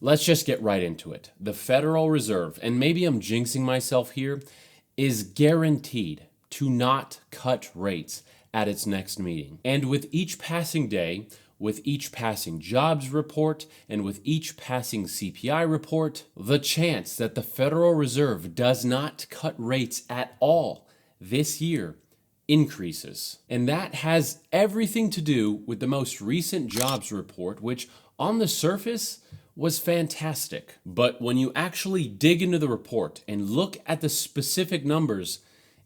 Let's just get right into it. The Federal Reserve, and maybe I'm jinxing myself here, is guaranteed to not cut rates at its next meeting. And with each passing day, with each passing jobs report, and with each passing CPI report, the chance that the Federal Reserve does not cut rates at all this year increases. And that has everything to do with the most recent jobs report, which on the surface was fantastic. But when you actually dig into the report and look at the specific numbers,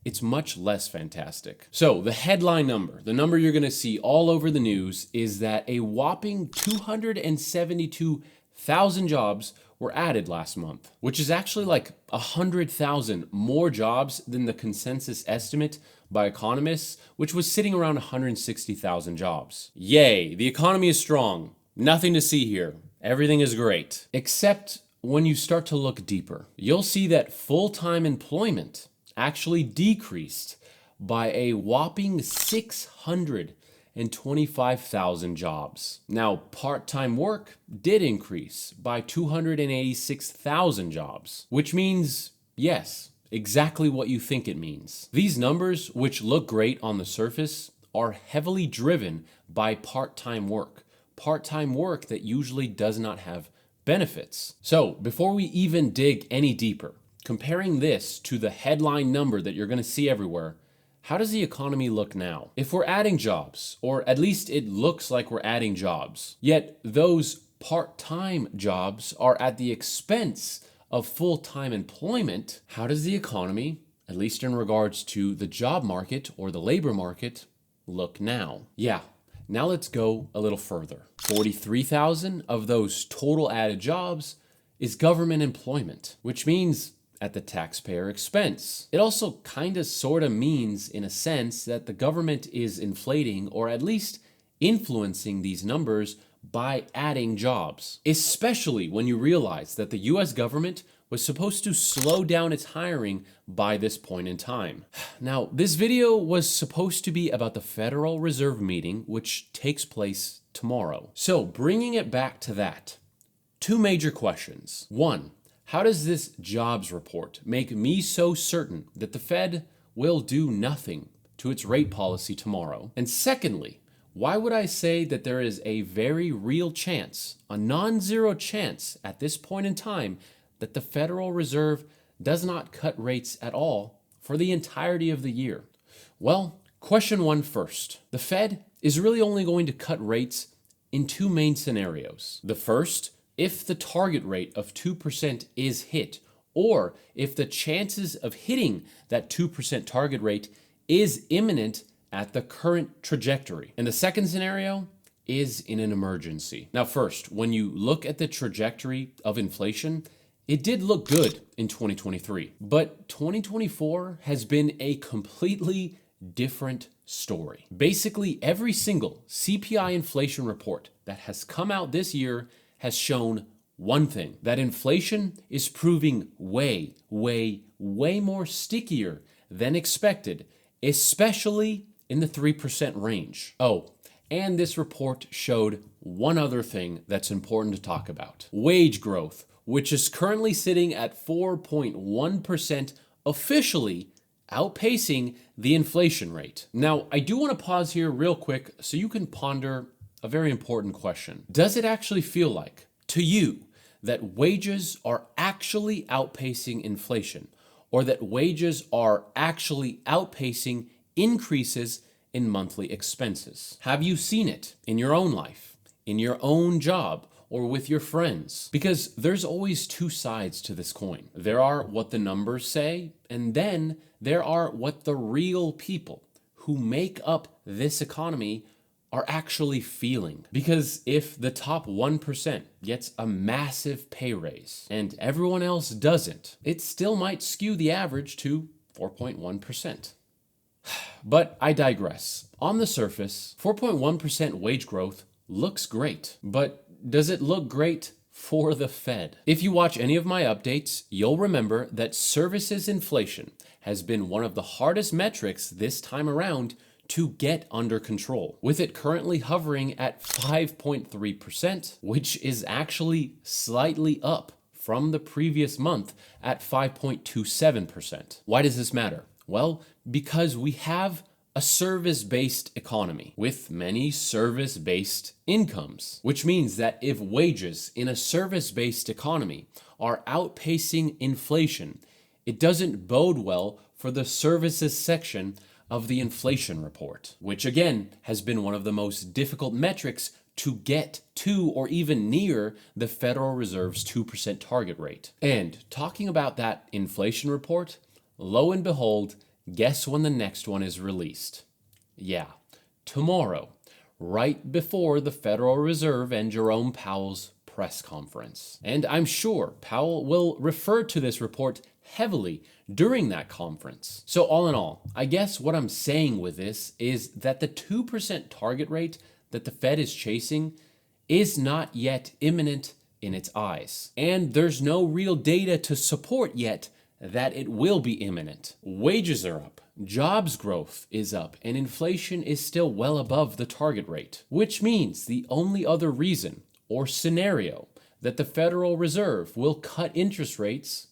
it's much less fantastic. So the headline number, the number you're gonna see all over the news, is that a whopping 272,000 jobs were added last month, which is actually like 100,000 more jobs than the consensus estimate by economists, which was sitting around 160,000 jobs. Yay, the economy is strong. Nothing to see here. Everything is great. Except when you start to look deeper, you'll see that full-time employment actually decreased by a whopping 625,000 jobs. Now, part-time work did increase by 286,000 jobs, which means, yes, exactly what you think it means. These numbers, which look great on the surface, are heavily driven by part-time work that usually does not have benefits. So before we even dig any deeper, comparing this to the headline number that you're going to see everywhere, how does the economy look now? If we're adding jobs, or at least it looks like we're adding jobs, yet those part-time jobs are at the expense of full-time employment, how does the economy, at least in regards to the job market or the labor market, look now? Yeah. Now let's go a little further. 43,000 of those total added jobs is government employment, which means at the taxpayer expense. It also kind of sort of means, in a sense, that the government is inflating or at least influencing these numbers by adding jobs, especially when you realize that the US government was supposed to slow down its hiring by this point in time. Now, this video was supposed to be about the Federal Reserve meeting, which takes place tomorrow. So bringing it back to that, two major questions. One, how does this jobs report make me so certain that the Fed will do nothing to its rate policy tomorrow? And secondly, why would I say that there is a very real chance, a non-zero chance at this point in time, that the Federal Reserve does not cut rates at all for the entirety of the year? Well, question one first. The Fed is really only going to cut rates in two main scenarios. The first, if the target rate of 2% is hit, or if the chances of hitting that 2% target rate is imminent at the current trajectory. And the second scenario is in an emergency. Now, first, when you look at the trajectory of inflation, it did look good in 2023, but 2024 has been a completely different story. Basically, every single CPI inflation report that has come out this year has shown one thing, that inflation is proving way more stickier than expected, especially in the 3% range. Oh, and this report showed one other thing that's important to talk about. Wage growth, which is currently sitting at 4.1%, officially outpacing the inflation rate. Now, I do want to pause here real quick so you can ponder a very important question. Does it actually feel like, to you, that wages are actually outpacing inflation, or that wages are actually outpacing increases in monthly expenses? Have you seen it in your own life, in your own job, or with your friends? Because there's always two sides to this coin. There are what the numbers say, and then there are what the real people who make up this economy are actually feeling. Because if the top 1% gets a massive pay raise and everyone else doesn't, it still might skew the average to 4.1%. But I digress. On the surface, 4.1% wage growth looks great, but does it look great for the Fed? If you watch any of my updates, you'll remember that services inflation has been one of the hardest metrics this time around to get under control, with it currently hovering at 5.3%, which is actually slightly up from the previous month at 5.27%. Why does this matter? Well, because we have a service-based economy with many service-based incomes, which means that if wages in a service-based economy are outpacing inflation, it doesn't bode well for the services section of the inflation report, which again has been one of the most difficult metrics to get to or even near the Federal Reserve's 2% target rate. And talking about that inflation report, lo and behold, guess when the next one is released? Yeah, tomorrow, right before the Federal Reserve and Jerome Powell's press conference. And I'm sure Powell will refer to this report heavily during that conference. So all in all, I guess what I'm saying with this is that the 2% target rate that the Fed is chasing is not yet imminent in its eyes. And there's no real data to support yet that it will be imminent. Wages are up, jobs growth is up, and inflation is still well above the target rate, which means the only other reason or scenario that the Federal Reserve will cut interest rates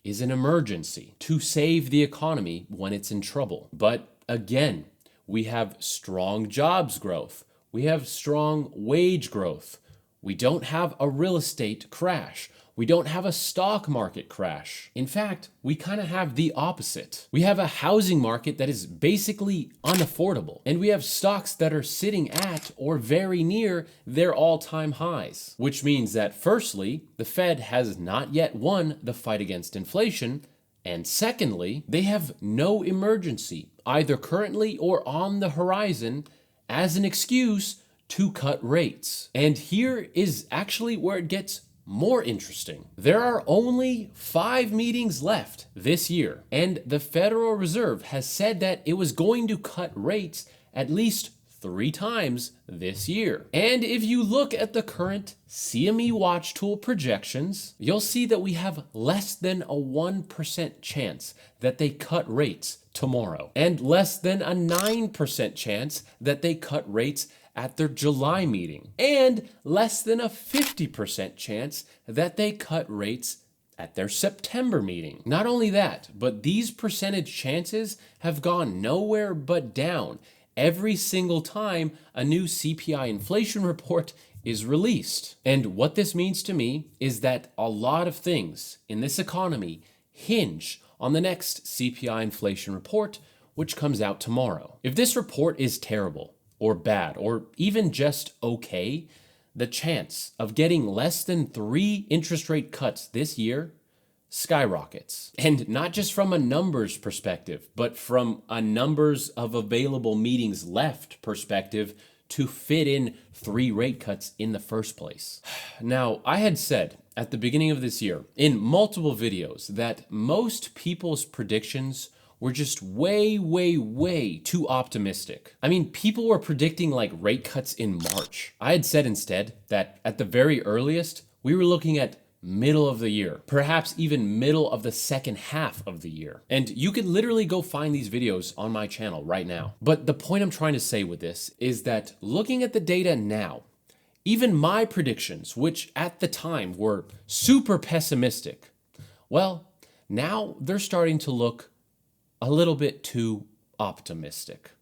is an emergency to save the economy when it's in trouble. But again, we have strong jobs growth. We have strong wage growth. We don't have a real estate crash. We don't have a stock market crash. In fact, we kind of have the opposite. We have a housing market that is basically unaffordable, and we have stocks that are sitting at or very near their all-time highs, which means that firstly, the Fed has not yet won the fight against inflation, and secondly, they have no emergency, either currently or on the horizon, as an excuse to cut rates. And here is actually where it gets more interesting. There are only 5 meetings left this year, and the Federal Reserve has said that it was going to cut rates at least 3 times this year. And if you look at the current CME Watch Tool projections, you'll see that we have less than a 1% chance that they cut rates tomorrow, and less than a 9% chance that they cut rates at their July meeting, and less than a 50% chance that they cut rates at their September meeting. Not only that, but these percentage chances have gone nowhere but down every single time a new CPI inflation report is released. And what this means to me is that a lot of things in this economy hinge on the next CPI inflation report, which comes out tomorrow. If this report is terrible, or bad, or even just okay, the chance of getting less than 3 interest rate cuts this year skyrockets. And not just from a numbers perspective, but from a numbers of available meetings left perspective to fit in 3 rate cuts in the first place. Now, I had said at the beginning of this year in multiple videos that most people's predictions were just way too optimistic. I mean, people were predicting like rate cuts in March. I had said instead that at the very earliest, we were looking at middle of the year, perhaps even middle of the second half of the year. And you can literally go find these videos on my channel right now. But the point I'm trying to say with this is that looking at the data now, even my predictions, which at the time were super pessimistic, well, now they're starting to look a little bit too optimistic.